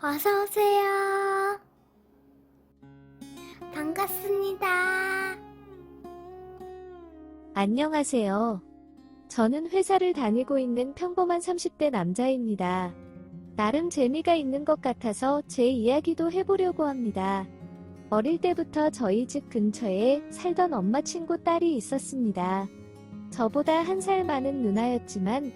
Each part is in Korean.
어서오세요. 반갑습니다. 안녕하세요. 저는 회사를 다니고 있는 평범한 30대 남자입니다. 나름 재미가 있는 것 같아서 제 이야기도 해보려고 합니다. 어릴 때부터 저희 집 근처에 살던 엄마 친구 딸이 있었습니다. 저보다 1살 많은 누나였지만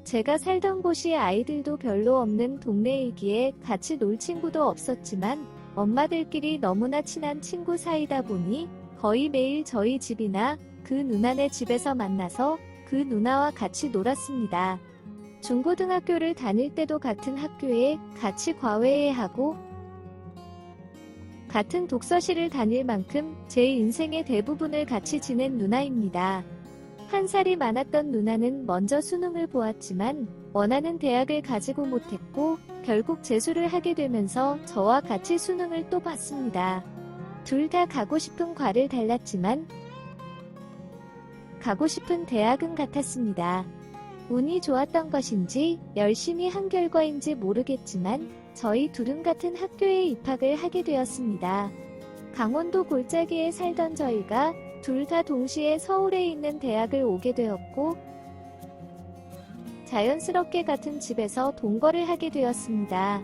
제가 살던 곳이 아이들도 별로 없는 동네이기에 같이 놀 친구도 없었지만 엄마들끼리 너무나 친한 친구 사이다 보니 거의 매일 저희 집이나 그 누나네 집에서 만나서 그 누나와 같이 놀았습니다. 중고등학교를 다닐 때도 같은 학교에 같이 과외하고 같은 독서실을 다닐 만큼 제 인생의 대부분을 같이 지낸 누나입니다. 1살이 많았던 누나는 먼저 수능을 보았지만 원하는 대학을 가지고 못했고 결국 재수를 하게 되면서 저와 같이 수능을 또 봤습니다. 둘 다 가고 싶은 과를 달랐지만 가고 싶은 대학은 같았습니다. 운이 좋았던 것인지 열심히 한 결과인지 모르겠지만 저희 둘은 같은 학교에 입학을 하게 되었습니다. 강원도 골짜기에 살던 저희가 둘 다 동시에 서울에 있는 대학을 오게 되었고 자연스럽게 같은 집에서 동거를 하게 되었습니다.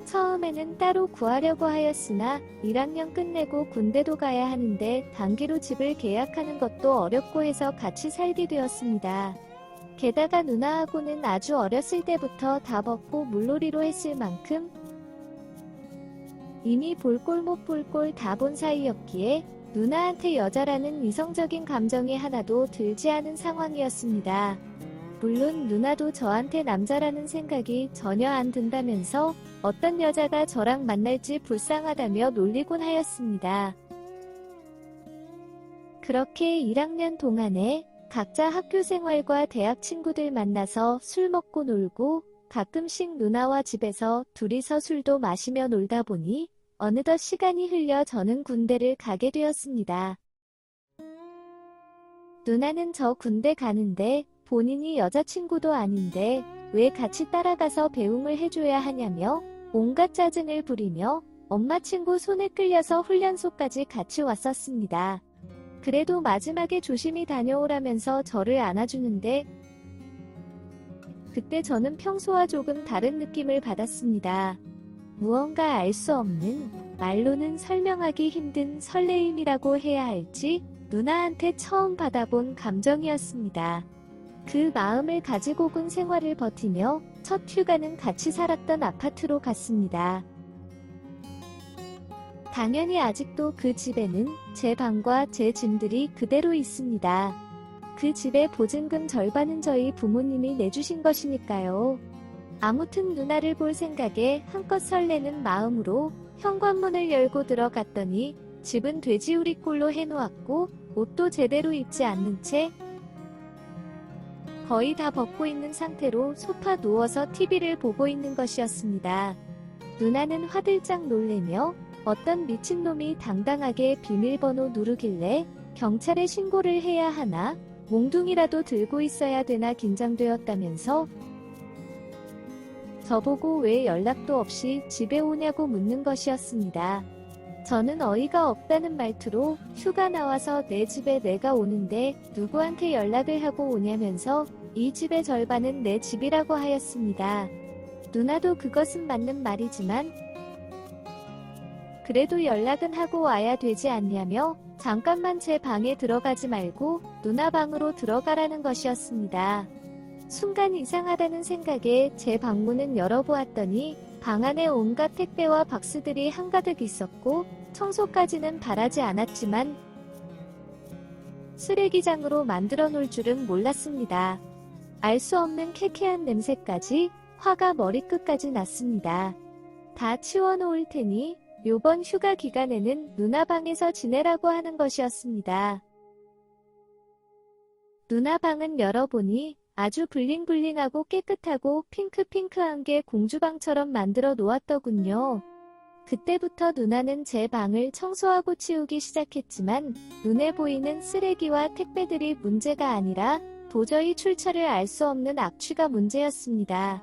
처음에는 따로 구하려고 하였으나 1학년 끝내고 군대도 가야 하는데 단기로 집을 계약하는 것도 어렵고 해서 같이 살게 되었습니다. 게다가 누나하고는 아주 어렸을 때부터 다 벗고 물놀이로 했을 만큼 이미 볼 꼴 못 볼 꼴 다 본 사이였기에 누나한테 여자라는 이성적인 감정이 하나도 들지 않은 상황이었습니다. 물론 누나도 저한테 남자라는 생각이 전혀 안 든다면서 어떤 여자가 저랑 만날지 불쌍하다며 놀리곤 하였습니다. 그렇게 1학년 동안에 각자 학교 생활과 대학 친구들 만나서 술 먹고 놀고 가끔씩 누나와 집에서 둘이서 술도 마시며 놀다 보니 어느덧 시간이 흘려 저는 군대를 가게 되었습니다. 누나는 저 군대 가는데 본인이 여자친구도 아닌데 왜 같이 따라가서 배웅을 해줘야 하냐며 온갖 짜증을 부리며 엄마 친구 손에 끌려서 훈련소까지 같이 왔었습니다. 그래도 마지막에 조심히 다녀오라면서 저를 안아주는데 그때 저는 평소와 조금 다른 느낌을 받았습니다. 무언가 알 수 없는, 말로는 설명하기 힘든 설레임이라고 해야 할지 누나한테 처음 받아본 감정이었습니다. 그 마음을 가지고 군 생활을 버티며 첫 휴가는 같이 살았던 아파트로 갔습니다. 당연히 아직도 그 집에는 제 방과 제 짐들이 그대로 있습니다. 그 집의 보증금 절반은 저희 부모님이 내주신 것이니까요. 아무튼 누나를 볼 생각에 한껏 설레는 마음으로 현관문을 열고 들어갔더니 집은 돼지우리 꼴로 해놓았고 옷도 제대로 입지 않는 채 거의 다 벗고 있는 상태로 소파 누워서 TV를 보고 있는 것이었습니다. 누나는 화들짝 놀래며 어떤 미친놈이 당당하게 비밀번호 누르길래 경찰에 신고를 해야 하나 몽둥이라도 들고 있어야 되나 긴장되었다면서 저보고 왜 연락도 없이 집에 오냐고 묻는 것이었습니다. 저는 어이가 없다는 말투로 휴가 나와서 내 집에 내가 오는데 누구한테 연락을 하고 오냐면서 이 집의 절반은 내 집이라고 하였습니다. 누나도 그것은 맞는 말이지만 그래도 연락은 하고 와야 되지 않냐며 잠깐만 제 방에 들어가지 말고 누나 방으로 들어가라는 것이었습니다. 순간 이상하다는 생각에 제 방문은 열어보았더니 방 안에 온갖 택배와 박스들이 한가득 있었고 청소까지는 바라지 않았지만 쓰레기장으로 만들어 놓을 줄은 몰랐습니다. 알 수 없는 쾌쾌한 냄새까지 화가 머리끝까지 났습니다. 다 치워놓을 테니 요번 휴가 기간에는 누나 방에서 지내라고 하는 것이었습니다. 누나 방은 열어보니 아주 블링블링하고 깨끗하고 핑크핑크한 게 공주방처럼 만들어 놓았더군요. 그때부터 누나는 제 방을 청소하고 치우기 시작했지만 눈에 보이는 쓰레기와 택배들이 문제가 아니라 도저히 출처를 알 수 없는 악취가 문제였습니다.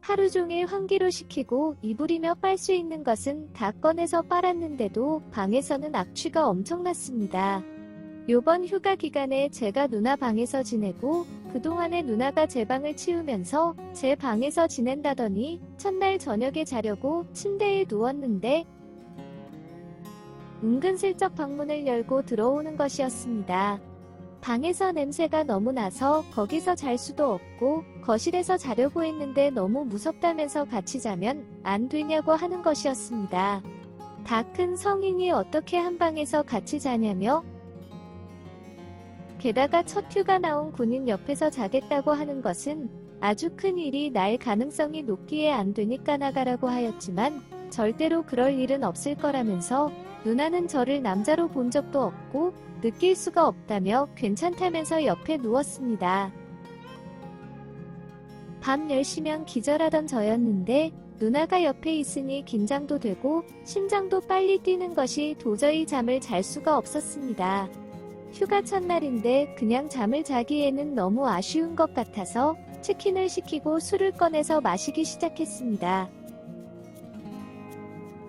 하루 종일 환기로 시키고 이불이며 빨 수 있는 것은 다 꺼내서 빨았는데도 방에서는 악취가 엄청났습니다. 요번 휴가 기간에 제가 누나 방에서 지내고 그동안에 누나가 제 방을 치우면서 제 방에서 지낸다더니 첫날 저녁에 자려고 침대에 누웠는데 은근슬쩍 방문을 열고 들어오는 것이었습니다. 방에서 냄새가 너무 나서 거기서 잘 수도 없고 거실에서 자려고 했는데 너무 무섭다면서 같이 자면 안 되냐고 하는 것이었습니다. 다 큰 성인이 어떻게 한 방에서 같이 자냐며 게다가 첫 휴가 나온 군인 옆에서 자겠다고 하는 것은 아주 큰 일이 날 가능성이 높기에 안 되니까 나가라고 하였지만 절대로 그럴 일은 없을 거라면서 누나는 저를 남자로 본 적도 없고 느낄 수가 없다며 괜찮다면서 옆에 누웠습니다. 밤 10시면 기절하던 저였는데 누나가 옆에 있으니 긴장도 되고 심장도 빨리 뛰는 것이 도저히 잠을 잘 수가 없었습니다. 휴가 첫날인데 그냥 잠을 자기에는 너무 아쉬운 것 같아서 치킨을 시키고 술을 꺼내서 마시기 시작했습니다.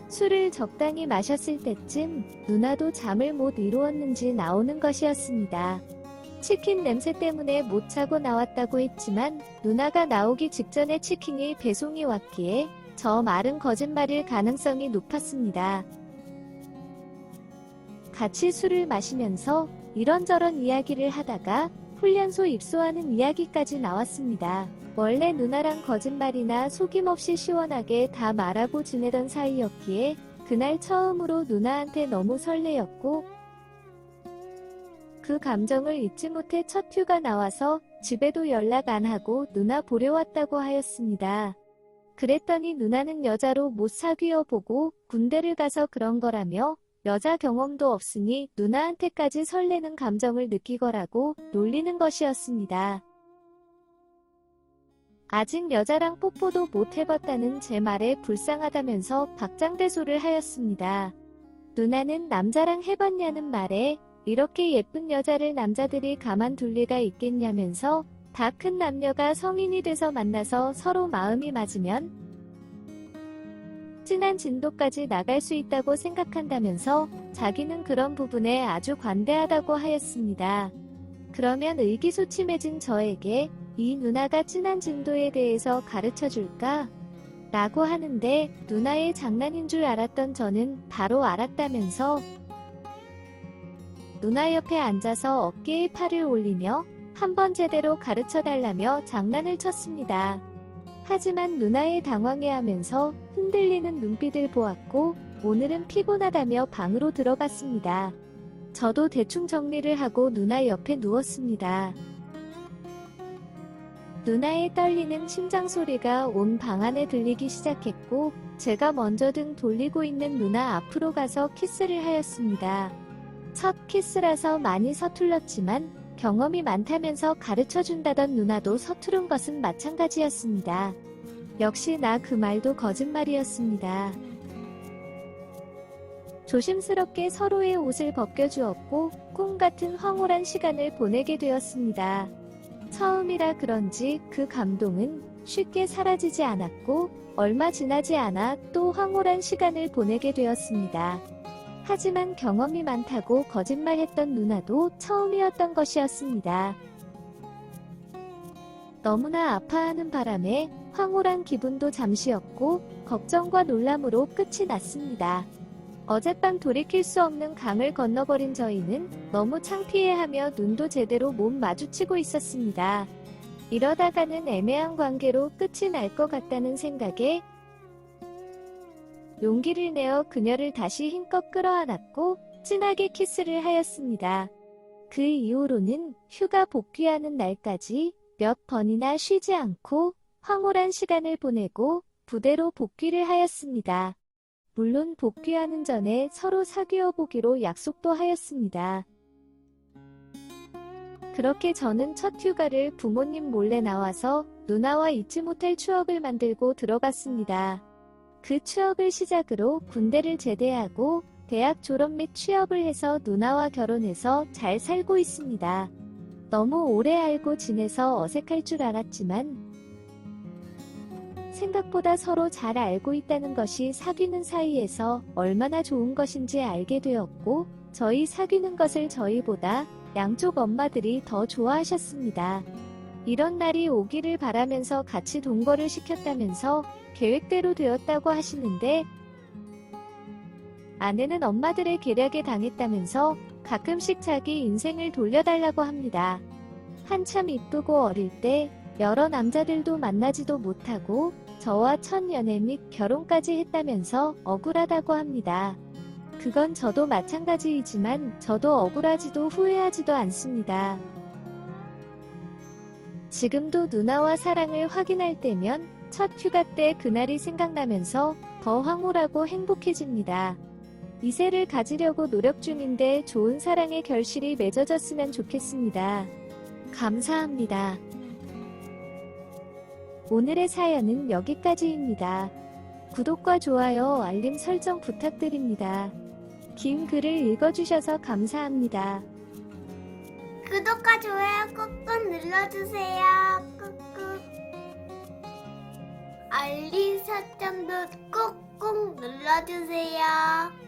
술을 적당히 마셨을 때쯤 누나도 잠을 못 이루었는지 나오는 것이었습니다. 치킨 냄새 때문에 못 자고 나왔다고 했지만 누나가 나오기 직전에 치킨이 배송이 왔기에 저 말은 거짓말일 가능성이 높았습니다. 같이 술을 마시면서 이런저런 이야기를 하다가 훈련소 입소하는 이야기까지 나왔습니다. 원래 누나랑 거짓말이나 속임없이 시원하게 다 말하고 지내던 사이였기에 그날 처음으로 누나한테 너무 설레였고 그 감정을 잊지 못해 첫 휴가 나와서 집에도 연락 안 하고 누나 보려 왔다고 하였습니다. 그랬더니 누나는 여자로 못 사귀어 보고 군대를 가서 그런 거라며 여자 경험도 없으니 누나한테까지 설레는 감정을 느끼거라고 놀리는 것이었습니다. 아직 여자랑 뽀뽀도 못 해봤다는 제 말에 불쌍하다면서 박장대소를 하였습니다. 누나는 남자랑 해봤냐는 말에 이렇게 예쁜 여자를 남자들이 가만둘 리가 있겠냐면서 다 큰 남녀가 성인이 돼서 만나서 서로 마음이 맞으면 진한 진도까지 나갈 수 있다고 생각한다면서 자기는 그런 부분에 아주 관대하다고 하였습니다. 그러면 의기소침해진 저에게 이 누나가 진한 진도에 대해서 가르쳐줄까? 라고 하는데 누나의 장난인 줄 알았던 저는 바로 알았다면서 누나 옆에 앉아서 어깨에 팔을 올리며 한번 제대로 가르쳐달라며 장난을 쳤습니다. 하지만 누나의 당황해하면서 흔들리는 눈빛을 보았고 오늘은 피곤하다며 방으로 들어갔습니다. 저도 대충 정리를 하고 누나 옆에 누웠습니다. 누나의 떨리는 심장 소리가 온 방 안에 들리기 시작했고 제가 먼저 등 돌리고 있는 누나 앞으로 가서 키스를 하였습니다. 첫 키스라서 많이 서툴렀지만 경험이 많다면서 가르쳐준다던 누나도 서투른 것은 마찬가지였습니다. 역시 나 그 말도 거짓말이었습니다. 조심스럽게 서로의 옷을 벗겨주었고 꿈같은 황홀한 시간을 보내게 되었습니다. 처음이라 그런지 그 감동은 쉽게 사라지지 않았고 얼마 지나지 않아 또 황홀한 시간을 보내게 되었습니다. 하지만 경험이 많다고 거짓말했던 누나도 처음이었던 것이었습니다. 너무나 아파하는 바람에 황홀한 기분도 잠시였고 걱정과 놀람으로 끝이 났습니다. 어젯밤 돌이킬 수 없는 강을 건너버린 저희는 너무 창피해하며 눈도 제대로 못 마주치고 있었습니다. 이러다가는 애매한 관계로 끝이 날 것 같다는 생각에 용기를 내어 그녀를 다시 힘껏 끌어안았고 진하게 키스를 하였습니다. 그 이후로는 휴가 복귀하는 날까지 몇 번이나 쉬지 않고 황홀한 시간을 보내고 부대로 복귀를 하였습니다. 물론 복귀하는 전에 서로 사귀어 보기로 약속도 하였습니다. 그렇게 저는 첫 휴가를 부모님 몰래 나와서 누나와 잊지 못할 추억을 만들고 들어갔습니다. 그 추억을 시작으로 군대를 제대하고 대학 졸업 및 취업을 해서 누나와 결혼해서 잘 살고 있습니다. 너무 오래 알고 지내서 어색할 줄 알았지만 생각보다 서로 잘 알고 있다는 것이 사귀는 사이에서 얼마나 좋은 것인지 알게 되었고, 저희 사귀는 것을 저희보다 양쪽 엄마들이 더 좋아하셨습니다. 이런 날이 오기를 바라면서 같이 동거를 시켰다면서 계획대로 되었다고 하시는데, 아내는 엄마들의 계략에 당했다면서 가끔씩 자기 인생을 돌려달라고 합니다. 한참 이쁘고 어릴 때 여러 남자들도 만나지도 못하고 저와 첫 연애 및 결혼까지 했다면서 억울하다고 합니다. 그건 저도 마찬가지이지만 저도 억울하지도 후회하지도 않습니다. 지금도 누나와 사랑을 확인할 때면 첫 휴가 때 그날이 생각나면서 더 황홀하고 행복해집니다. 이세를 가지려고 노력 중인데 좋은 사랑의 결실이 맺어졌으면 좋겠습니다. 감사합니다. 오늘의 사연은 여기까지입니다. 구독과 좋아요, 알림 설정 부탁드립니다. 긴 글을 읽어주셔서 감사합니다. 구독과 좋아요 꾹꾹 눌러주세요. 꾹꾹. 알림 설정도 꾹꾹 눌러주세요.